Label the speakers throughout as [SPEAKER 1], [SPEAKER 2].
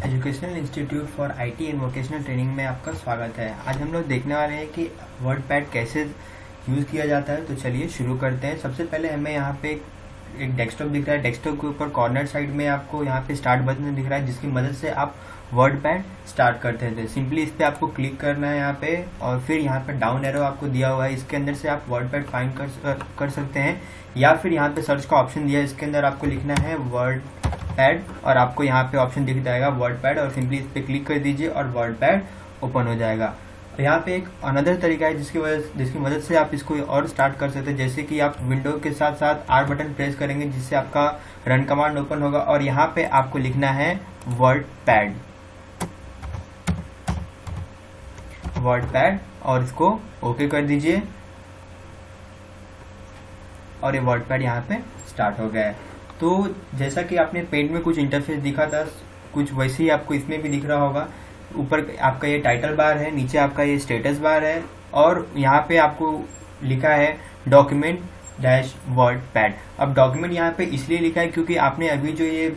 [SPEAKER 1] Educational institute for IT and vocational training में आपका स्वागत है। आज हम लोग देखने वाले हैं कि वर्डपैड कैसे यूज़ किया जाता है। तो चलिए शुरू करते हैं। सबसे पहले हमें यहाँ पे एक डेस्कटॉप दिख रहा है। डेस्कटॉप के ऊपर कॉर्नर साइड में आपको यहाँ पे स्टार्ट बटन दिख रहा है, जिसकी मदद से आप वर्डपैड स्टार्ट करते थे। सिंपली इस पर आपको क्लिक करना है यहाँ पे, और फिर यहाँ पे डाउन एरो आपको दिया हुआ है। इसके अंदर से आप वर्डपैड फाइंड कर सकते हैं, या फिर यहाँ पे सर्च का ऑप्शन दिया है, इसके अंदर आपको लिखना है वर्डपैड और आपको यहाँ पे ऑप्शन दिख जाएगा वर्डपैड, और सिंपली इस पर क्लिक कर दीजिए और वर्डपैड ओपन हो जाएगा। तो यहाँ पे एक अनदर तरीका है जिसकी मदद से आप इसको और स्टार्ट कर सकते हैं। जैसे कि आप विंडो के साथ साथ आर बटन प्रेस करेंगे, जिससे आपका रन कमांड ओपन होगा, और यहाँ पे आपको लिखना है वर्डपैड और इसको ओके कर दीजिए, और ये वर्डपैड यहाँ पे स्टार्ट हो गया है। तो जैसा कि आपने पेंट में कुछ इंटरफेस दिखा था, कुछ वैसे ही आपको इसमें भी दिख रहा होगा। ऊपर आपका ये टाइटल बार है, नीचे आपका ये स्टेटस बार है, और यहाँ पे आपको लिखा है डॉक्यूमेंट डैश वर्डपैड। अब डॉक्यूमेंट यहाँ पे इसलिए लिखा है क्योंकि आपने अभी जो ये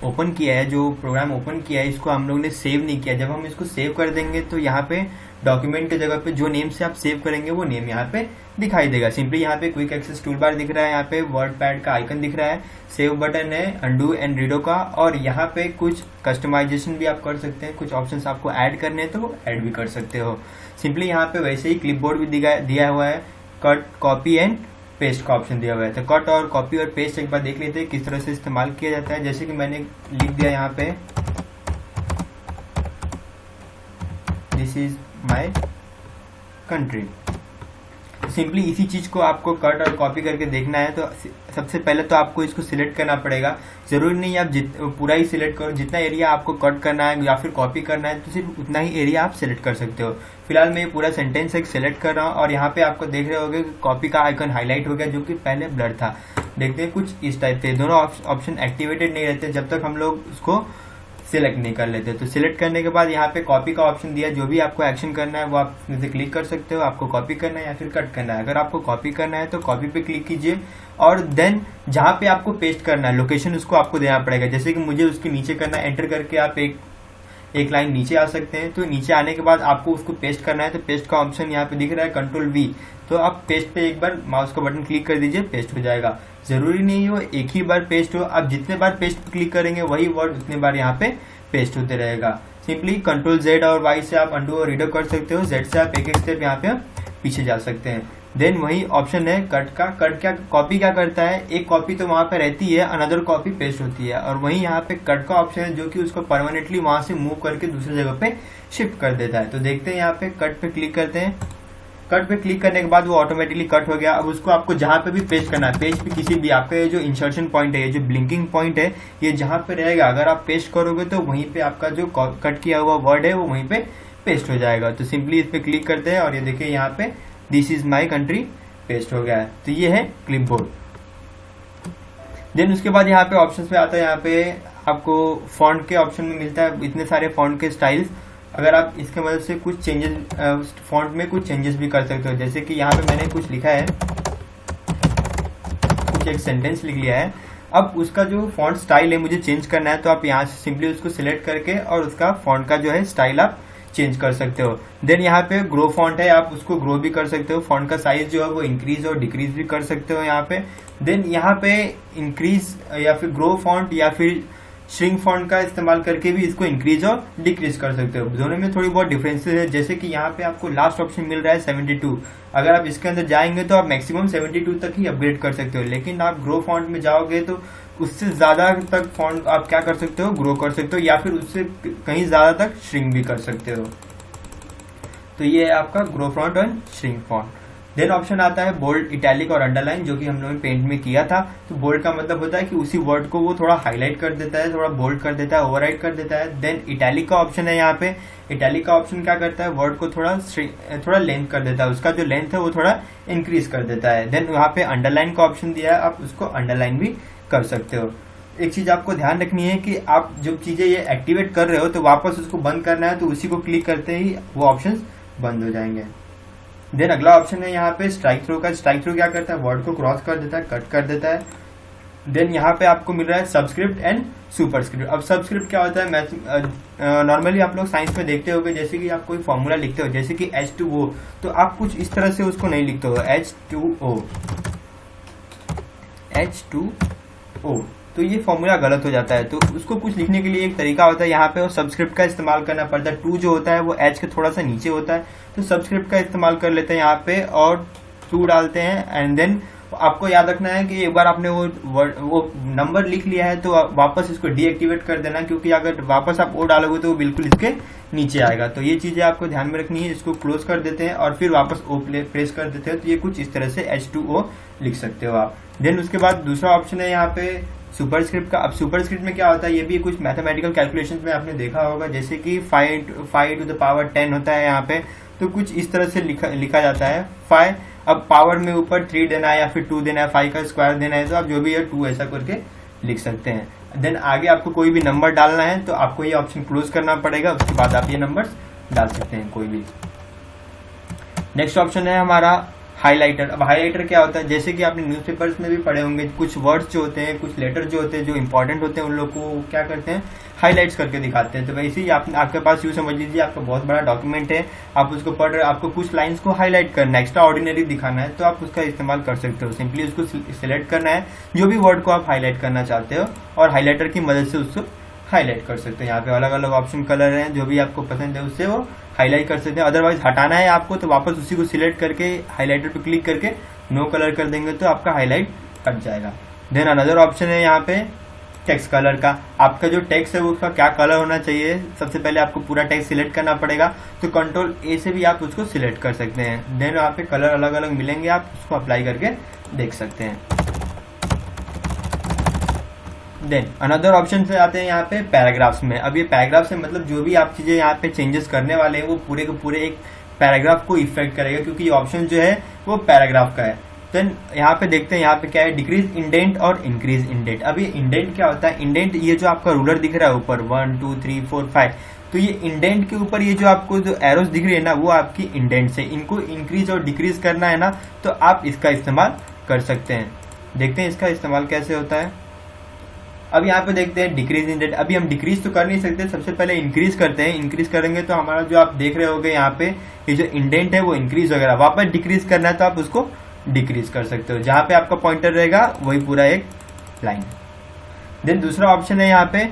[SPEAKER 1] ओपन किया है, जो प्रोग्राम ओपन किया है, इसको हम लोग ने सेव नहीं किया। जब हम इसको सेव कर देंगे तो यहाँ पे डॉक्यूमेंट के जगह पे जो नेम से आप सेव करेंगे वो नेम यहाँ पे दिखाई देगा। सिंपली यहाँ पे क्विक एक्सेस टूल बार दिख रहा है, यहाँ पे वर्डपैड का आइकन दिख रहा है, सेव बटन है अंडू एंड रीडो का, और यहाँ पे कुछ कस्टमाइजेशन भी आप कर सकते हैं। कुछ ऑप्शंस आपको ऐड करने हैं तो ऐड भी कर सकते हो। सिंपली यहाँ पे वैसे ही क्लिपबोर्ड भी दिया हुआ है, कट कॉपी एंड पेस्ट का ऑप्शन दिया हुआ है। तो कट और कॉपी और पेस्ट एक बार देख लेते हैं किस तरह से इस्तेमाल किया जाता है। जैसे कि मैंने लिख दिया यहाँ पे, this is my country. Simply इसी चीज को आपको कट और कॉपी करके देखना है। तो सबसे पहले तो आपको इसको सिलेक्ट करना पड़ेगा। जरूरी नहीं आप पूरा ही सिलेक्ट करो, जितना एरिया आपको कट करना है या फिर कॉपी करना है तो सिर्फ उतना ही एरिया आप सिलेक्ट कर सकते हो। फिलहाल मैं ये पूरा सेंटेंस एक सिलेक्ट कर रहा हूँ, और यहाँ पे आपको देख रहे होंगे कॉपी का आइकन हाईलाइट हो गया, जो कि पहले ब्लर था। देखते हैं कुछ इस टाइप से। दोनों ऑप्शन एक्टिवेटेड नहीं रहते जब तक हम लोग उसको सिलेक्ट नहीं कर लेते। तो सिलेक्ट करने के बाद यहाँ पे कॉपी का ऑप्शन दिया, जो भी आपको एक्शन करना है वो आप इसमें से क्लिक कर सकते हो। आपको कॉपी करना है या फिर कट करना है। अगर आपको कॉपी करना है तो कॉपी पे क्लिक कीजिए, और देन जहाँ पे आपको पेस्ट करना है लोकेशन उसको आपको देना पड़ेगा। जैसे कि मुझे उसके नीचे करना है, एंटर करके आप एक लाइन नीचे आ सकते हैं। तो नीचे आने के बाद आपको उसको पेस्ट करना है, तो पेस्ट का ऑप्शन यहाँ पे दिख रहा है Ctrl+V। तो आप पेस्ट पे एक बार माउस का बटन क्लिक कर दीजिए, पेस्ट हो जाएगा। जरूरी नहीं हो एक ही बार पेस्ट हो, आप जितने बार पेस्ट पे क्लिक करेंगे वही वर्ड उतने बार यहाँ पे पेस्ट होते रहेगा। सिंपली Ctrl+Z और Y से आप अंडू और रीडो कर सकते हो। Z से आप एक स्टेप यहाँ पे पीछे जा सकते हैं। देन वही ऑप्शन है कट का। कट क्या कॉपी क्या करता है, एक कॉपी तो वहां पे रहती है, अनदर कॉपी पेस्ट होती है, और वही यहाँ पे कट का ऑप्शन है जो कि उसको परमानेंटली वहां से मूव करके दूसरी जगह पे शिफ्ट कर देता है। तो देखते हैं यहाँ पे कट पे क्लिक करते हैं। कट पे क्लिक करने के बाद वो ऑटोमेटिकली कट हो गया। अब उसको आपको जहां पे भी पेस्ट करना है, पेज पे किसी भी आपका ये जो इंसर्शन पॉइंट है, ये जो ब्लिंकिंग पॉइंट है, ये जहां पे रहेगा, अगर आप पेस्ट करोगे तो वहीं पे आपका जो कट किया हुआ वर्ड है वो वहीं पे पेस्ट हो जाएगा। तो सिंपली इस पे क्लिक करते हैं, और ये देखिए यहाँ पे this is my country paste हो गया है। तो ये है क्लिपबोर्ड। देन उसके बाद यहाँ पे ऑप्शन पे आता है, यहाँ पे आपको फॉन्ट के ऑप्शन में मिलता है इतने सारे फॉन्ट के स्टाइल्स। अगर आप इसके मदद से कुछ चेंजेस फॉन्ट में कुछ चेंजेस भी कर सकते हो। जैसे कि यहाँ पे मैंने कुछ लिखा है, कुछ एक सेंटेंस लिख लिया है। अब उसका जो फॉन्ट स्टाइल है मुझे चेंज करना है, तो आप यहाँ से सिंपली उसको सिलेक्ट करके और उसका फॉन्ट का जो है स्टाइल आप चेंज कर सकते हो। देन यहाँ पे ग्रो फॉन्ट है, आप उसको ग्रो भी कर सकते हो। फॉन्ट का साइज जो है वो इंक्रीज और डिक्रीज भी कर सकते हो यहाँ पे। देन यहाँ पे इंक्रीज या फिर ग्रो फॉन्ट या फिर श्रिंक फॉन्ट का इस्तेमाल करके भी इसको इंक्रीज और डिक्रीज कर सकते हो। दोनों में थोड़ी बहुत डिफरेंसेस है। जैसे कि यहाँ पे आपको लास्ट ऑप्शन मिल रहा है 72। अगर आप इसके अंदर जाएंगे तो आप मैक्सिमम 72 तक ही अपग्रेड कर सकते हो, लेकिन आप ग्रो फॉन्ट में जाओगे तो उससे ज्यादा तक फॉन्ट आप क्या कर सकते हो, ग्रो कर सकते हो, या फिर उससे कहीं ज्यादा तक श्रिंक भी कर सकते हो। तो ये है आपका ग्रो फॉन्ट और श्रिंक फॉन्ट। देन ऑप्शन आता है बोल्ड, इटैलिक और अंडरलाइन, जो कि हम लोगों ने पेंट में किया था। तो बोल्ड का मतलब होता है कि उसी वर्ड को वो थोड़ा हाईलाइट कर देता है, थोड़ा बोल्ड कर देता है, ओवरराइट कर देता है। देन इटैलिक का ऑप्शन है यहाँ पे। इटैलिक का ऑप्शन क्या करता है, वर्ड को थोड़ा लेंथ कर देता है, उसका जो लेंथ है वो थोड़ा इंक्रीज कर देता है। देन वहाँ पे अंडरलाइन का ऑप्शन दिया है, आप उसको अंडरलाइन भी कर सकते हो। एक चीज आपको ध्यान रखनी है कि आप जब चीजें ये एक्टिवेट कर रहे हो तो वापस उसको बंद करना है, तो उसी को क्लिक करते ही वो ऑप्शन बंद हो जाएंगे। देन अगला ऑप्शन है यहाँ पे स्ट्राइक थ्रो का। स्ट्राइक थ्रो क्या करता है, वर्ड को क्रॉस कर देता है, कट कर देता है। देन यहाँ पे आपको मिल रहा है सबस्क्रिप्ट एंड सुपरस्क्रिप्ट। अब सबस्क्रिप्ट क्या होता है, मैथ नॉर्मली आप लोग साइंस में देखते होगे, जैसे कि आप कोई फॉर्मूला लिखते हो जैसे कि H2O, तो आप कुछ इस तरह से उसको नहीं लिखते हो H2O, तो ये फॉर्मूला गलत हो जाता है। तो उसको कुछ लिखने के लिए एक तरीका होता है, यहाँ पे सबस्क्रिप्ट का इस्तेमाल करना पड़ता है। 2 जो होता है वो H के थोड़ा सा नीचे होता है, तो सबस्क्रिप्ट का इस्तेमाल कर लेते हैं यहाँ पे और 2 डालते हैं। एंड देन आपको याद रखना है कि एक बार आपने वो नंबर लिख लिया है तो वापस इसको डीएक्टिवेट कर देना, क्योंकि अगर वापस आप ओ डालोगे तो वो बिल्कुल इसके नीचे आएगा। तो ये चीजें आपको ध्यान में रखनी है। इसको क्लोज कर देते हैं और फिर वापस ओ प्रेस कर देते हैं, तो ये कुछ इस तरह से H2O लिख सकते हो आप। देन उसके बाद दूसरा ऑप्शन है यहाँ पे सुपरस्क्रिप्ट का। अब सुपरस्क्रिप्ट में क्या होता है, ये भी कुछ मैथमेटिकल कैलकुलेशंस में आपने देखा होगा, जैसे कि 5 to the power 10 होता है यहाँ पे, तो कुछ इस तरह से लिखा जाता है 5। अब पावर में ऊपर 3 देना है या फिर 2 देना है, 5 का स्क्वायर देना है, तो आप जो भी है 2 ऐसा करके लिख सकते हैं। देन आगे आपको कोई भी नंबर डालना है तो आपको ये ऑप्शन क्लोज करना पड़ेगा, उसके बाद आप ये नंबर्स डाल सकते हैं कोई भी। नेक्स्ट ऑप्शन है हमारा हाइलाइटर। अब हाइलाइटर क्या होता है, जैसे कि आपने न्यूज़पेपर्स में भी पढ़े होंगे, कुछ वर्ड्स जो होते हैं, कुछ लेटर जो होते हैं जो इंपॉर्टेंट होते हैं, उन लोग को क्या करते हैं, हाईलाइट्स करके दिखाते हैं। तो वैसे ही आपके पास यूँ समझ लीजिए आपका बहुत बड़ा डॉक्यूमेंट है, आप उसको पढ़ रहे, आपको कुछ लाइंस को हाईलाइट करना है, एक्स्ट्रा ऑर्डिनरी दिखाना है, तो आप उसका इस्तेमाल कर सकते हो। सिंपली उसको सिलेक्ट करना है जो भी वर्ड को आप हाईलाइट करना चाहते हो, और हाईलाइटर की मदद से उसको हाईलाइट कर सकते हैं। यहाँ पे अलग अलग ऑप्शन कलर हैं, जो भी आपको पसंद है उससे वो हाईलाइट कर सकते हैं। अदरवाइज हटाना है आपको तो वापस उसी को सिलेक्ट करके हाईलाइटर पे क्लिक करके नो कलर कर देंगे तो आपका हाईलाइट हट जाएगा। देन अनदर ऑप्शन है यहाँ पे टेक्स्ट कलर का। आपका जो टेक्स्ट है वो उसका क्या कलर होना चाहिए, सबसे पहले आपको पूरा टेक्स्ट सिलेक्ट करना पड़ेगा, तो कंट्रोल ए से भी आप उसको सिलेक्ट कर सकते हैं। देन यहाँ पे कलर अलग अलग मिलेंगे, आप उसको अप्लाई करके देख सकते हैं। देन अनदर ऑप्शन से आते हैं यहाँ पे पैराग्राफ्स में। अब ये पैराग्राफ से मतलब जो भी आप चीजें यहाँ पे चेंजेस करने वाले हैं वो पूरे के पूरे एक पैराग्राफ को इफेक्ट करेगा, क्योंकि ये ऑप्शन जो है वो पैराग्राफ का है। देन यहाँ पे देखते हैं यहाँ पे क्या है, डिक्रीज इंडेंट और इंक्रीज इंडेंट। अब ये इंडेंट क्या होता है, इंडेंट ये जो आपका रूलर दिख रहा है ऊपर 1 2 3 4 5, तो ये इंडेंट के ऊपर ये जो आपको जो एरोस दिख रही है ना, वो आपकी इंडेंट से, इनको इंक्रीज और डिक्रीज करना है ना, तो आप इसका इस्तेमाल कर सकते हैं। देखते हैं इसका इस्तेमाल कैसे होता है। अब यहाँ पे देखते हैं डिक्रीज इंडेंट। अभी हम डिक्रीज तो कर नहीं सकते, सबसे पहले इंक्रीज करते हैं। इंक्रीज करेंगे तो हमारा जो आप देख रहे होगे यहाँ पे ये जो इंडेंट है वो इंक्रीज वगैरह, वापस डिक्रीज करना है तो आप उसको डिक्रीज कर सकते हो। जहां पे आपका पॉइंटर रहेगा वही पूरा एक लाइन। देन दूसरा ऑप्शन है यहाँ पे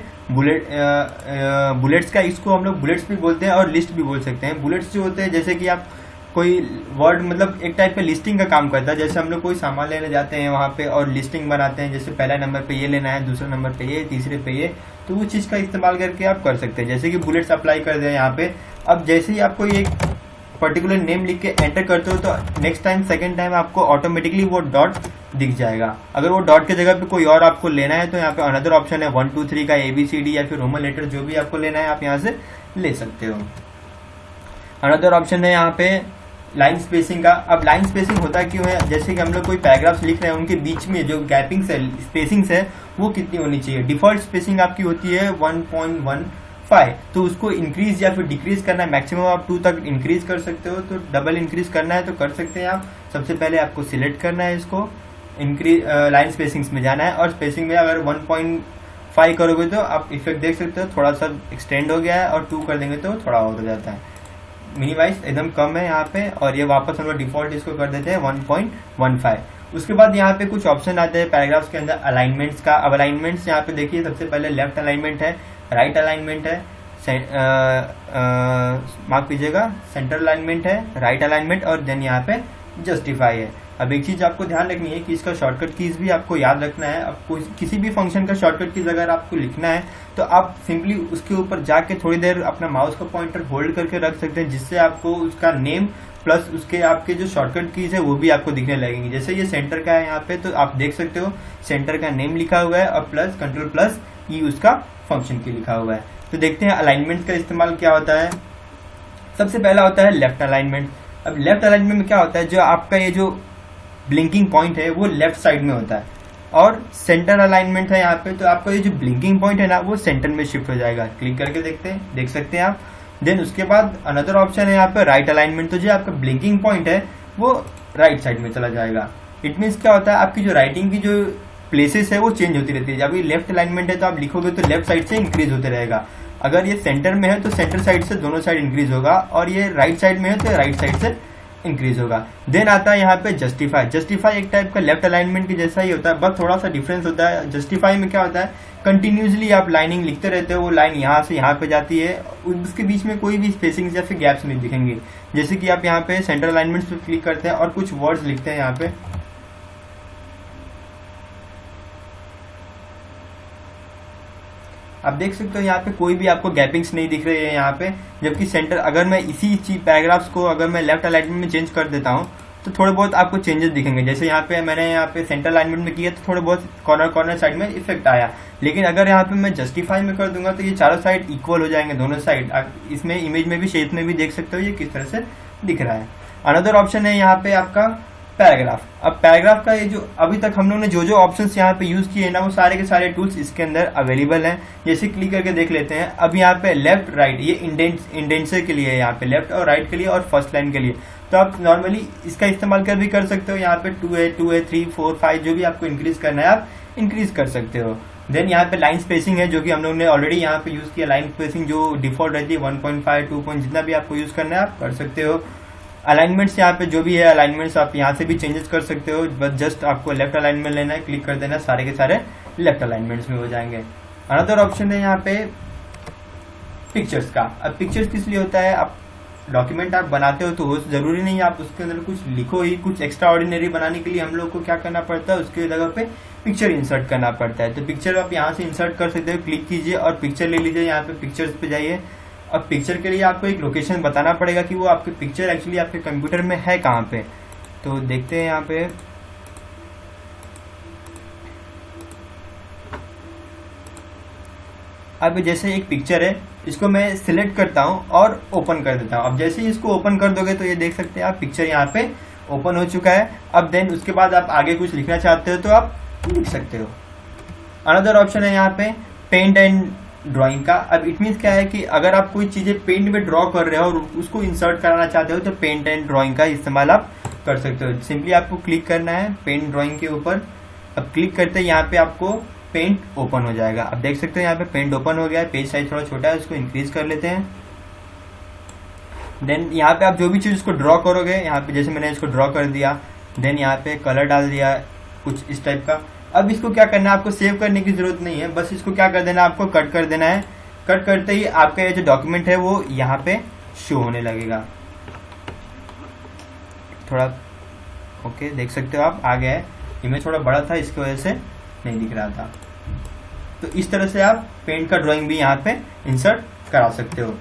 [SPEAKER 1] बुलेट्स का। इसको हम लोग बुलेट्स भी बोलते हैं और लिस्ट भी बोल सकते हैं। बुलेट्स जो होते हैं जैसे कि आप कोई वर्ड मतलब एक टाइप का लिस्टिंग का काम करता है। जैसे हम लोग कोई सामान लेने जाते हैं वहां पे और लिस्टिंग बनाते हैं, जैसे पहला नंबर पे ये लेना है, दूसरे नंबर पे ये, तीसरे पे ये, तो वो चीज का इस्तेमाल करके आप कर सकते हैं। जैसे कि बुलेट्स अप्लाई कर दें यहाँ पे। अब जैसे ही आपको एक पर्टिकुलर नेम लिख के एंटर करते हो तो नेक्स्ट टाइम सेकंड टाइम आपको ऑटोमेटिकली वो डॉट दिख जाएगा। अगर वो डॉट के जगह पे कोई और आपको लेना है तो यहाँ पे अनदर ऑप्शन है 1 2 3 का ABCD या फिर रोमन लेटर, जो भी आपको लेना है आप यहाँ से ले सकते हो। अनदर ऑप्शन है यहाँ पे लाइन स्पेसिंग का। अब लाइन स्पेसिंग होता क्यों है, जैसे कि हम लोग कोई पैराग्राफ्स लिख रहे हैं उनके बीच में जो गैपिंग्स है, स्पेसिंग्स है, वो कितनी होनी चाहिए। डिफॉल्ट स्पेसिंग आपकी होती है 1.15, तो उसको इंक्रीज या फिर डिक्रीज करना है, मैक्सिमम आप 2 तक इंक्रीज कर सकते हो, तो डबल इंक्रीज करना है तो कर सकते हैं आप। सबसे पहले आपको सिलेक्ट करना है इसको, इंक्रीज लाइन स्पेसिंग्स में जाना है, और स्पेसिंग में अगर 1.5 करोगे तो आप इफेक्ट देख सकते हो, थोड़ा सा एक्सटेंड हो गया है, और 2 कर देंगे तो थोड़ा और हो जाता है। मिनिमाइज एकदम कम है यहाँ पे, और ये वापस हम लोग डिफॉल्ट इसको कर देते हैं 1.15। उसके बाद यहाँ पे कुछ ऑप्शन आते हैं पैराग्राफ्स के अंदर अलाइनमेंट्स का। अब अलाइनमेंट्स यहाँ पे देखिए, सबसे पहले लेफ्ट अलाइनमेंट है, राइट अलाइनमेंट है, मार्क कीजिएगा, सेंटर अलाइनमेंट है, राइट अलाइनमेंट, और देन यहाँ पे जस्टिफाई है। अब एक चीज आपको ध्यान रखनी है कि इसका शॉर्टकट कीज भी आपको याद रखना है। आपको किसी भी फंक्शन का शॉर्टकट कीज अगर आपको लिखना है तो आप सिंपली उसके ऊपर जाके थोड़ी देर अपना माउस का पॉइंटर होल्ड करके रख सकते हैं, जिससे आपको उसका नेम प्लस उसके आपके जो शॉर्टकट कीज है वो भी आपको दिखने लगेंगी। जैसे ये सेंटर का है यहाँ पे, तो आप देख सकते हो सेंटर का नेम लिखा हुआ है और प्लस Ctrl+E उसका फंक्शन की लिखा हुआ है। तो देखते हैं अलाइनमेंट का इस्तेमाल क्या होता है। सबसे पहला होता है लेफ्ट अलाइनमेंट। अब लेफ्ट अलाइनमेंट में क्या होता है, जो आपका ये जो ब्लिंकिंग पॉइंट है वो लेफ्ट साइड में होता है, और सेंटर अलाइनमेंट है यहाँ पे, तो आपका ये जो ब्लिंकिंग पॉइंट है ना वो सेंटर में शिफ्ट हो जाएगा। क्लिक करके देख सकते हैं आप। देन उसके बाद अनदर ऑप्शन है यहाँ पे राइट अलाइनमेंट, तो जो आपका ब्लिंकिंग पॉइंट है वो राइट साइड में चला जाएगा। इट मीन्स क्या होता है, आपकी जो राइटिंग की जो प्लेसेस है वो चेंज होती रहती है। अभी लेफ्ट अलाइनमेंट है तो आप लिखोगे तो लेफ्ट साइड से इंक्रीज होते रहेगा, अगर ये सेंटर में है तो सेंटर साइड से दोनों साइड इंक्रीज होगा, और ये राइट साइड में है तो राइट साइड से इंक्रीज होगा। देन आता है यहाँ पे जस्टिफाई। जस्टिफाई एक टाइप का लेफ्ट अलाइनमेंट के जैसा ही होता है, बस थोड़ा सा डिफरेंस होता है। जस्टिफाई में क्या होता है, कंटिन्यूसली आप लाइनिंग लिखते रहते हो, वो लाइन यहाँ से यहाँ पे जाती है, उसके बीच में कोई भी स्पेसिंग या फिर गैप्स नहीं दिखेंगे। जैसे कि आप यहाँ पे सेंटर अलाइनमेंट पे क्लिक करते हैं और कुछ वर्ड्स लिखते हैं यहाँ पे, आप देख सकते हो यहाँ पे कोई भी आपको गैपिंग्स नहीं दिख रही है यहाँ पे, जबकि सेंटर अगर मैं इसी चीज पैराग्राफ्स को अगर मैं लेफ्ट अलाइनमेंट में चेंज कर देता हूँ तो थोड़े बहुत आपको चेंजेस दिखेंगे। जैसे यहाँ पे मैंने यहाँ पे सेंटर अलाइनमेंट में किया तो थोड़े बहुत कॉर्नर साइड में इफेक्ट आया, लेकिन अगर यहाँ पे मैं जस्टिफाई में कर दूंगा तो ये चारों साइड इक्वल हो जाएंगे, दोनों साइड। आप इसमें इमेज में भी शेप में भी देख सकते हो ये किस तरह से दिख रहा है। अनदर ऑप्शन है यहाँ पे आपका पैराग्राफ। अब पैराग्राफ का ये जो अभी तक हम लोग ने जो ऑप्शंस यहाँ पे यूज किए ना, वो सारे के सारे टूल्स इसके अंदर अवेलेबल हैं। जैसे क्लिक करके देख लेते हैं। अब यहाँ पे लेफ्ट राइट ये इंडेंट्स के लिए है, यहाँ पे लेफ्ट और राइट के लिए और फर्स्ट लाइन के लिए। तो आप नॉर्मली इसका इस्तेमाल कर भी कर सकते हो। यहाँ पे 2A 3 4 5 जो भी आपको इंक्रीज करना है आप इंक्रीज कर सकते हो। देन यहाँ पे लाइन स्पेसिंग है जो कि हम लोग ने ऑलरेडी यहाँ पे यूज किया। लाइन स्पेसिंग जो डिफॉल्ट रहती है 1.5 2 जितना भी आपको यूज करना है आप कर सकते हो। अलाइनमेंट्स यहाँ पे जो भी है अलाइनमेंट्स आप यहाँ से भी चेंजेस कर सकते हो, बस जस्ट आपको लेफ्ट अलाइनमेंट लेना है, क्लिक कर देना, सारे के सारे लेफ्ट अलाइनमेंट्स में हो जाएंगे। अनदर ऑप्शन है यहाँ पे पिक्चर्स का। अब पिक्चर्स किस लिए होता है, आप डॉक्यूमेंट आप बनाते हो तो जरूरी नहीं है आप उसके अंदर कुछ लिखो ही, कुछ एक्स्ट्रा ऑर्डिनरी बनाने के लिए हम लोग को क्या करना पड़ता है, उसके जगह पे पिक्चर इंसर्ट करना पड़ता है। तो पिक्चर आप यहाँ से इंसर्ट कर सकते हो, क्लिक कीजिए और पिक्चर ले लीजिए। यहाँ पे पिक्चर्स पे जाइए। अब पिक्चर के लिए आपको एक लोकेशन बताना पड़ेगा कि वो आपके पिक्चर एक्चुअली आपके कंप्यूटर में है कहाँ पे। तो देखते हैं यहाँ पे अब जैसे एक पिक्चर है, इसको मैं सिलेक्ट करता हूँ और ओपन कर देता हूँ। अब जैसे ही इसको ओपन कर दोगे तो ये देख सकते हैं आप पिक्चर यहाँ पे ओपन हो चुका है। अब देन उसके बाद आप आगे कुछ लिखना चाहते हो तो आप लिख सकते हो। अनदर ऑप्शन है यहाँ पे पेंट एंड ड्राइंग का। अब इट मीन्स क्या है कि अगर आप कोई चीजें पेंट में ड्रॉ कर रहे हो और उसको इंसर्ट कराना चाहते हो तो पेंट एंड ड्राइंग का इस्तेमाल आप कर सकते हो। सिंपली आपको क्लिक करना है पेंट ड्राइंग के ऊपर। अब क्लिक करते ही यहाँ पे आपको पेंट ओपन हो जाएगा। अब देख सकते हो यहाँ पे पेंट ओपन हो गया है। पेज साइज थोड़ा छोटा है, उसको इंक्रीज कर लेते हैं। देन यहाँ पे आप जो भी चीज उसको ड्रॉ करोगे, यहाँ पे जैसे मैंने इसको ड्रॉ कर दिया, देन यहाँ पे कलर डाल दिया कुछ इस टाइप का। अब इसको क्या करना है, आपको सेव करने की जरूरत नहीं है, बस इसको क्या कर देना है, आपको कट कर देना है। कट करते ही आपका ये जो डॉक्यूमेंट है वो यहाँ पे शो होने लगेगा। थोड़ा ओके देख सकते हो आप आ गया है। इमेज थोड़ा बड़ा था इसकी वजह से नहीं दिख रहा था। तो इस तरह से आप पेंट का ड्राइंग भी यहाँ पे इंसर्ट करा सकते हो।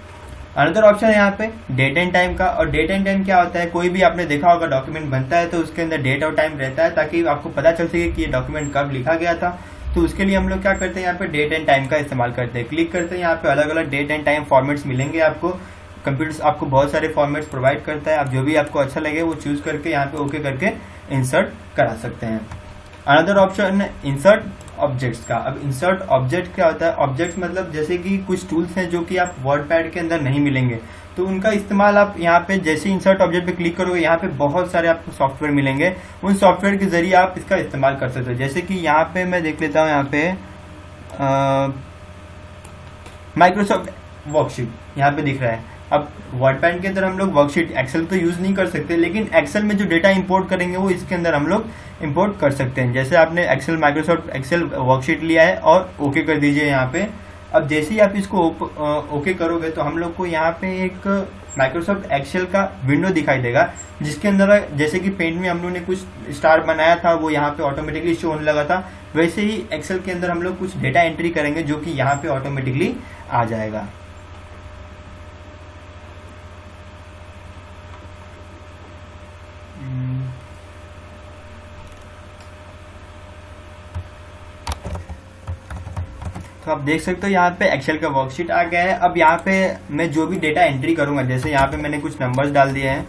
[SPEAKER 1] अनदर ऑप्शन है यहाँ पे डेट एंड टाइम का। और डेट एंड टाइम क्या होता है, कोई भी आपने देखा होगा डॉक्यूमेंट बनता है तो उसके अंदर डेट और टाइम रहता है ताकि आपको पता चल सके कि ये डॉक्यूमेंट कब लिखा गया था। तो उसके लिए हम लोग क्या करते हैं, यहाँ पे डेट एंड टाइम का इस्तेमाल करते हैं। क्लिक करते हैं, यहाँ पे अलग अलग डेट एंड टाइम फॉर्मेट्स मिलेंगे आपको। कंप्यूटर आपको बहुत सारे फॉर्मेट्स प्रोवाइड करता है, आप जो भी आपको अच्छा लगे वो चूज करके यहाँ पे ओके करके इंसर्ट करा सकते हैं। अनदर ऑप्शन है इंसर्ट ऑब्जेक्ट्स का। अब इंसर्ट ऑब्जेक्ट क्या होता है, ऑब्जेक्ट्स मतलब जैसे कि कुछ टूल्स हैं जो कि आप वर्डपैड के अंदर नहीं मिलेंगे, तो उनका इस्तेमाल आप यहाँ पे जैसे इंसर्ट ऑब्जेक्ट पे क्लिक करोगे, यहाँ पे बहुत सारे आपको सॉफ्टवेयर मिलेंगे। उन सॉफ्टवेयर के जरिए आप इसका इस्तेमाल कर सकते हो। जैसे कि यहाँ पे मैं देख लेता हूँ, यहाँ पे माइक्रोसॉफ्ट वर्कशीट यहाँ पे दिख रहा है। अब वर्डपैड के अंदर हम लोग वर्कशीट एक्सेल तो यूज नहीं कर सकते, लेकिन एक्सेल में जो डेटा इंपोर्ट करेंगे वो इसके अंदर हम लोग इंपोर्ट कर सकते हैं। जैसे आपने एक्सेल माइक्रोसॉफ्ट एक्सेल वर्कशीट लिया है और ओके कर दीजिए यहाँ पे। अब जैसे ही आप इसको ओके करोगे तो हम लोग को यहाँ पे एक माइक्रोसॉफ्ट एक्सेल का विंडो दिखाई देगा, जिसके अंदर जैसे कि पेंट में हम लोग ने कुछ स्टार बनाया था वो यहाँ पे ऑटोमेटिकली शो होने लगा था, वैसे ही एक्सेल के अंदर हम लोग कुछ डेटा एंट्री करेंगे जो कि यहाँ पे ऑटोमेटिकली आ जाएगा। तो आप देख सकते हो यहाँ पे एक्सेल का वर्कशीट आ गया है। अब यहाँ पे मैं जो भी डेटा एंट्री करूंगा, जैसे यहाँ पे मैंने कुछ नंबर्स डाल दिए हैं,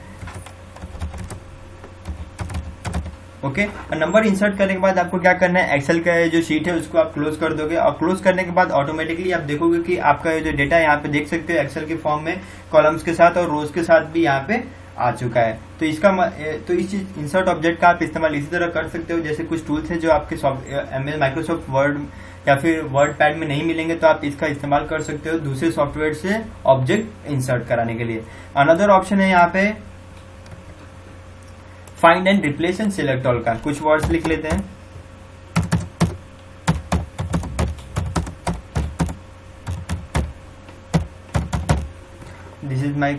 [SPEAKER 1] ओके। और नंबर इंसर्ट करने के बाद आपको क्या करना है, एक्सेल का जो शीट है उसको आप क्लोज कर दोगे और क्लोज करने के बाद ऑटोमेटिकली आप देखोगे कि आपका जो डेटा यहाँ पे देख सकते हो एक्सेल के फॉर्म में कॉलम्स के साथ और रोज के साथ भी यहाँ पे आ चुका है। तो इसका तो इस चीज इंसर्ट ऑब्जेक्ट का आप इस्तेमाल इसी तरह कर सकते हो, जैसे कुछ टूल्स है जो आपके माइक्रोसॉफ्ट वर्ड या फिर वर्ड पैड में नहीं मिलेंगे तो आप इसका इस्तेमाल कर सकते हो दूसरे सॉफ्टवेयर से ऑब्जेक्ट इंसर्ट कराने के लिए। अनदर ऑप्शन है यहाँ पे find and replace and select all का। कुछ वर्ड्स लिख लेते हैं। This is my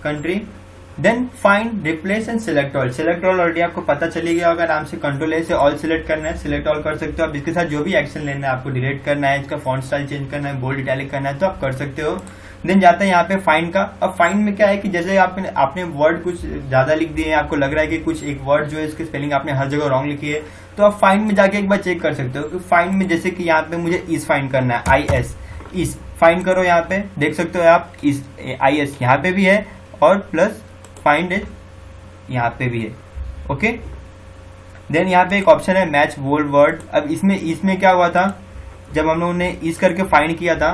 [SPEAKER 1] country, then find replace and select all. Select all already आपको पता चली गया होगा नाम से, कंट्रोल ए से ऑल सिलेक्ट करना है, सिलेक्ट ऑल कर सकते हो। अब इसके साथ जो भी एक्शन लेना है, आपको डिलीट करना है, इसका फॉन्ट स्टाइल चेंज करना है, बोल्ड इटैलिक करना है, तो आप कर सकते हो। देन जाते हैं यहाँ पे फाइंड का। अब फाइंड में क्या है कि जैसे आपने वर्ड कुछ ज्यादा लिख दिए हैं, आपको लग रहा है कि कुछ एक वर्ड जो है इसकी स्पेलिंग आपने हर जगह रॉन्ग लिखी है, तो आप फाइंड में जाके एक बार चेक कर सकते हो। फाइंड में जैसे कि यहाँ पे मुझे इस फाइंड करना है, IS इस फाइंड करो। यहाँ पे देख सकते हो आप इस IS यहाँ पे भी है और प्लस फाइंड इज यहाँ पे भी है। ओके, देन यहाँ पे एक ऑप्शन है मैच बोल्ड वर्ड। अब इसमें क्या हुआ था, जब हम लोगों ने इस करके फाइंड किया था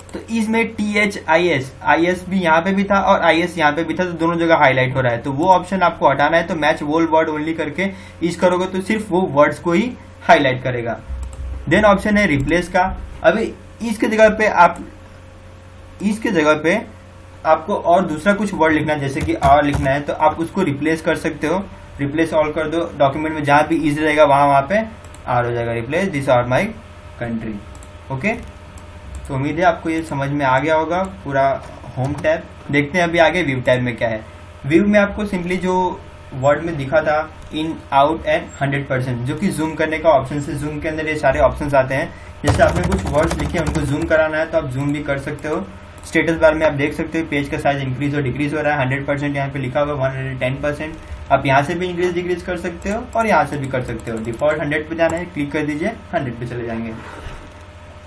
[SPEAKER 1] तो इसमें THIS भी यहाँ पे भी था और IS यहाँ पे भी था, तो दोनों जगह हाईलाइट हो रहा है। तो वो ऑप्शन आपको हटाना है, तो मैच बोल्ड वर्ड ओनली करके इस करोगे तो सिर्फ वो वर्ड्स को ही हाईलाइट करेगा। देन ऑप्शन है रिप्लेस का। अभी इसके जगह पे आपको और दूसरा कुछ वर्ड लिखना है, जैसे कि आर लिखना है, तो आप उसको रिप्लेस कर सकते हो। रिप्लेस ऑल कर दो, डॉक्यूमेंट में जहां भी इज रहेगा वहां पे आर हो जाएगा, replace this are my country. Okay, तो उम्मीद है आपको ये समझ में आ गया होगा पूरा होम टैब। देखते हैं अभी आगे व्यू टैब में क्या है। व्यू में आपको सिंपली जो वर्ड में दिखा था इन आउट एंड 100%, जो कि जूम करने का ऑप्शन है। जूम के अंदर ये सारे ऑप्शंस आते हैं। जैसे आपने कुछ वर्ड्स लिखे उनको जूम कराना है तो आप जूम भी कर सकते हो। स्टेटस बार में आप देख सकते हो पेज का साइज इंक्रीज और डिक्रीज हो रहा है। 100% यहाँ पे लिखा हुआ 110%। आप यहाँ से भी इंक्रीज डिक्रीज कर सकते हो और यहाँ से भी कर सकते हो। डिफॉल्ट 100 पे जाना है, क्लिक कर दीजिए, 100 पे चले जाएंगे।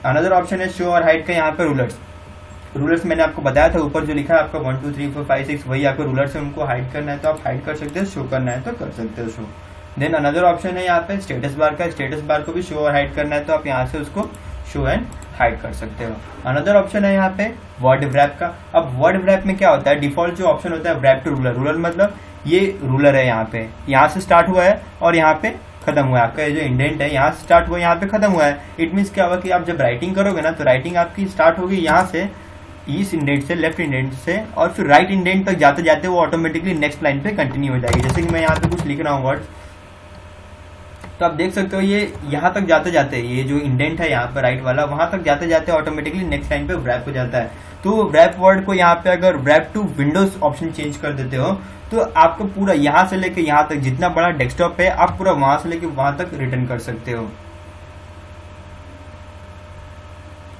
[SPEAKER 1] अनदर ऑप्शन है शो और हाइड का। यहाँ पे रूलर्स मैंने आपको बताया था, ऊपर जो लिखा है आपका 1 2 3 4 5 6 वही आपको रूलर्स है, उनको हाइड करना है तो आप हाइड कर सकते हो, शो करना है तो कर सकते हो शो। देन अनदर ऑप्शन है यहाँ पे स्टेटस बार का। स्टेटस बार को भी शो और हाइड करना है तो आप यहाँ से उसको शो एंड हाइड कर सकते हो। अनदर ऑप्शन है यहाँ पे वर्ड व्रैप का। अब वर्ड व्रैप में क्या होता है, डिफॉल्ट जो ऑप्शन होता है व्रैप टू रूलर। रूलर मतलब ये रूलर है, यहाँ से स्टार्ट हुआ है और यहाँ पे खत्म हुआ है। आपका ये जो इंडेंट है यहाँ से स्टार्ट हुआ है, यहाँ पे खत्म हुआ है। इट मीन्स क्या होगा कि आप जब राइटिंग करोगे ना तो राइटिंग आपकी स्टार्ट होगी यहाँ से, इस इंडेंट से, लेफ्ट इंडेंट से, और फिर राइट इंडेंट तक जाते जाते वो ऑटोमेटिकली नेक्स्ट लाइन पे कंटिन्यू हो जाएगी। जैसे कि मैं यहाँ पे कुछ लिख रहा हूँ वर्ड्स, तो आप देख सकते हो ये यहाँ तक जाते जाते ये जो इंडेंट है यहाँ पर राइट वाला, वहां तक जाते जाते ऑटोमेटिकली नेक्स्ट लाइन पे व्रैप हो जाता है। तो व्रैप वर्ड को यहाँ पे अगर wrap to windows option change कर देते हो तो आपको पूरा यहाँ से लेके यहाँ तक जितना बड़ा डेस्कटॉप है आप पूरा वहां से लेके वहां तक रिटर्न कर सकते हो।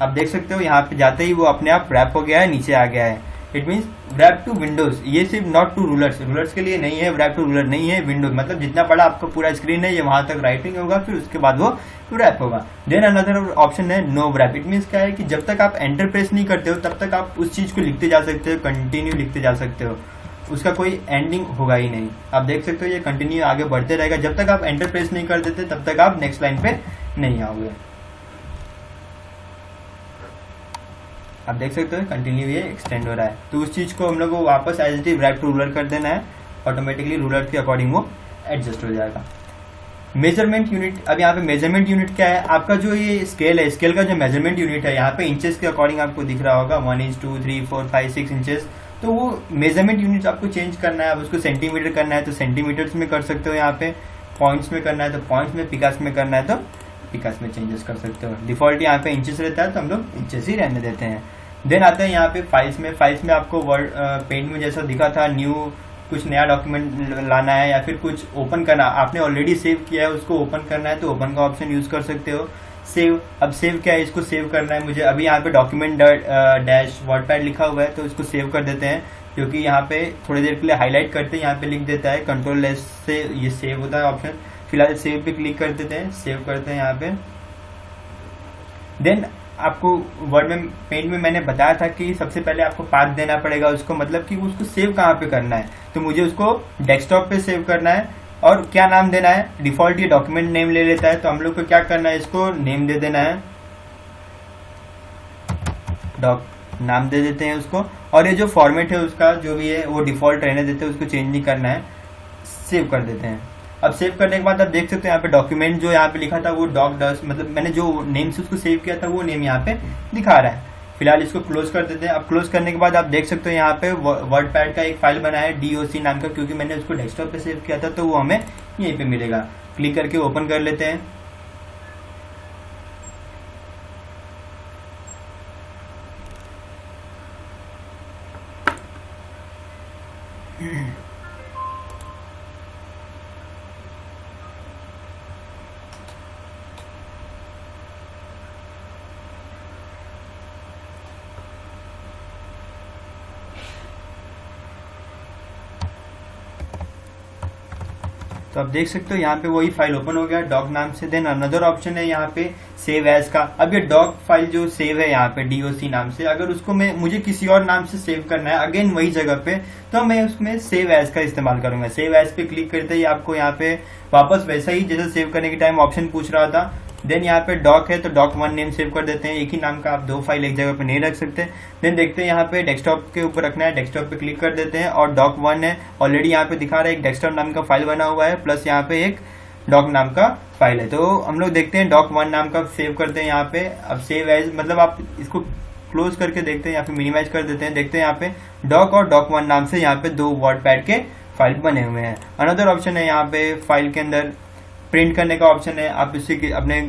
[SPEAKER 1] आप देख सकते हो यहाँ पे जाते ही वो अपने आप व्रैप हो गया है, नीचे आ गया है। It means wrap to windows, ये सिर्फ नॉट टू रूलर्स, रूलर्स के लिए नहीं है, व्रैप टू रूलर नहीं है। विंडोज मतलब जितना बड़ा आपका पूरा स्क्रीन है ये वहां तक राइटिंग होगा, फिर उसके बाद वो व्रैप होगा। देन अनदर ऑप्शन है नो व्रैप। इट मीन्स क्या है कि जब तक आप एंटर प्रेस नहीं करते हो तब तक आप उस चीज को लिखते जा सकते हो, कंटिन्यू लिखते जा सकते हो, उसका कोई एंडिंग होगा ही नहीं। आप देख सकते हो ये कंटिन्यू आगे बढ़ते रहेगा, जब तक आप एंटर प्रेस नहीं कर देते तब तक आप नेक्स्ट लाइन पे नहीं आओगे। आप देख सकते हो कंटिन्यू ये एक्सटेंड हो रहा है, तो उस चीज को हम लोग को वापस as it is wrap to ruler कर देना है, ऑटोमेटिकली रूलर के अकॉर्डिंग वो एडजस्ट हो जाएगा। मेजरमेंट यूनिट, अब यहाँ पे मेजरमेंट यूनिट क्या है, आपका जो ये स्केल है, स्केल का जो मेजरमेंट यूनिट है यहाँ पे इंचेस के अकॉर्डिंग आपको दिख रहा होगा 1 इंच 2 3 4 5 6 इंचेस। तो वो मेजरमेंट यूनिट आपको चेंज करना है, अब उसको सेंटीमीटर करना है तो सेंटीमीटर्स में कर सकते हो, यहाँ पे पॉइंट्स में करना है तो पॉइंट्स में, पिकास में करना है तो पिकास में चेंजेस कर सकते हो। डिफॉल्ट यहाँ पे इंचेस रहता है तो हम लोग इंचेस ही रहने देते हैं। देन आते हैं यहाँ पे फाइल्स में आपको वर्ड पेंट में जैसा दिखा था न्यू कुछ नया डॉक्यूमेंट लाना है या फिर कुछ ओपन करना, आपने ऑलरेडी सेव किया है उसको ओपन करना है तो ओपन का ऑप्शन यूज कर सकते हो। सेव, अब सेव क्या है, इसको सेव करना है मुझे, अभी यहाँ पे डॉक्यूमेंट डैश वर्डपैड लिखा हुआ है तो इसको सेव कर देते हैं, क्योंकि यहाँ पे थोड़ी देर के लिए हाईलाइट करते हैं, यहाँ पे लिख देता है कंट्रोल एस से ये सेव होता है ऑप्शन। फिलहाल सेव पे क्लिक कर देते हैं, सेव करते हैं यहाँ पे। देन आपको वर्ड में पेंट में मैंने बताया था कि सबसे पहले आपको पाथ देना पड़ेगा उसको, मतलब कि उसको सेव कहाँ पे करना है, तो मुझे उसको डेस्कटॉप पे सेव करना है। और क्या नाम देना है, डिफॉल्ट ये डॉक्यूमेंट नेम ले लेता है, तो हम लोग को क्या करना है, इसको नेम दे देना है नाम दे देते हैं उसको, और ये जो फॉर्मेट है उसका जो भी है वो डिफॉल्ट रहने देते हैं, उसको चेंज नहीं करना है, सेव कर देते हैं। अब सेव करने के बाद आप देख सकते हो यहाँ पे डॉक्यूमेंट जो यहाँ पे लिखा था वो डॉक डस्ट, मतलब मैंने जो नेम से उसको सेव किया था वो नेम यहाँ पे दिखा रहा है। फिलहाल इसको क्लोज कर देते हैं। अब क्लोज करने के बाद आप देख सकते हो यहाँ पे वर्डपैड का एक फाइल बना है DOC नाम का, क्योंकि मैंने उसको डेस्कटॉप पे सेव किया था तो वो हमें यहीं पे मिलेगा। क्लिक करके ओपन कर लेते हैं। तो आप देख सकते हो यहाँ पे वही फाइल ओपन हो गया डॉक नाम से। देन अनदर ऑप्शन है यहाँ पे सेव एज का। अब ये डॉक फाइल जो सेव है यहाँ पे DOC नाम से, अगर उसको मुझे किसी और नाम से सेव करना है अगेन वही जगह पे, तो मैं उसमें सेव एज का इस्तेमाल करूंगा। सेव एज पे क्लिक करते ही आपको यहाँ पे वापस वैसा ही जैसे सेव करने के टाइम ऑप्शन पूछ रहा था। देन यहाँ पे डॉक है तो डॉक 1 नेम सेव कर देते हैं। एक ही नाम का आप 2 फाइल एक जगह पे नहीं रख सकते। देन देखते हैं यहाँ पे डेस्कटॉप के ऊपर रखना है, डेस्कटॉप पे क्लिक कर देते हैं और डॉक 1 है ऑलरेडी यहाँ पे दिखा रहा है, एक डेस्कटॉप नाम का फाइल बना हुआ है प्लस यहाँ पे एक डॉक नाम का फाइल है। तो हम लोग देखते हैं डॉक 1 नाम का सेव करते हैं यहाँ पे। अब सेव एज मतलब आप इसको क्लोज करके देखते हैं, यहाँ पे मिनिमाइज कर देते हैं। देखते हैं यहाँ पे डॉक और डॉक 1 नाम से यहाँ पे 2 वर्डपैड के फाइल बने हुए हैं। अनदर ऑप्शन है यहाँ पे फाइल के अंदर प्रिंट करने का ऑप्शन है। आप इसे अपने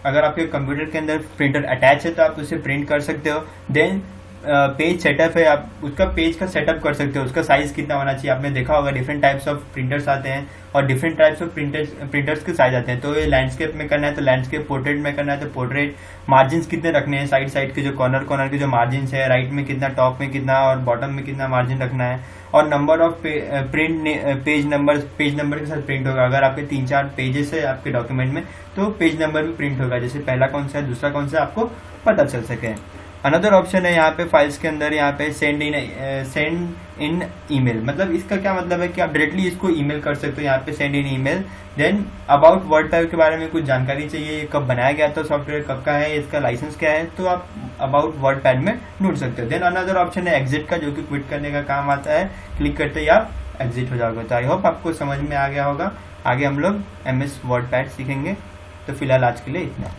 [SPEAKER 1] अगर आपके कंप्यूटर के अंदर प्रिंटर अटैच है तो आप उसे प्रिंट कर सकते हो। देन पेज सेटअप है, आप उसका पेज का सेटअप कर सकते हो, उसका साइज कितना होना चाहिए। आपने देखा होगा डिफरेंट टाइप्स ऑफ प्रिंटर्स आते हैं और डिफरेंट टाइप्स ऑफ प्रिंटर्स के साइज आते हैं। तो ये लैंडस्केप में करना है तो लैंडस्केप, पोर्ट्रेट में करना है तो पोर्ट्रेट, मार्जिन कितने रखने हैं, साइड के जो कॉर्नर के जो मार्जिन है, राइट में कितना, टॉप में कितना और बॉटम में कितना मार्जिन रखना है, और number of print page number के साथ प्रिंट होगा। अगर आपके 3-4 पेजेस है आपके डॉक्यूमेंट में तो पेज नंबर भी प्रिंट होगा, जैसे पहला कौन सा है दूसरा कौन सा है आपको पता चल सके। अनदर ऑप्शन है यहाँ पे फाइल्स के अंदर यहाँ पे सेंड इन ईमेल, मतलब इसका क्या मतलब है कि आप डायरेक्टली इसको ईमेल कर सकते हो यहाँ पे send in email. Then about WordPad के बारे में कुछ जानकारी चाहिए, कब बनाया गया था सॉफ्टवेयर, कब का है, इसका लाइसेंस क्या है, तो आप अबाउट वर्डपैड में ढूंढ सकते हो। देन अनदर ऑप्शन है एग्जिट का, जो कि क्विट करने का काम आता है। क्लिक करते ही आप एग्जिट हो जाओगे। तो आई होप आपको समझ में आ गया होगा। आगे हम लोग MS वर्डपैड सीखेंगे। तो फिलहाल आज के लिए इतना।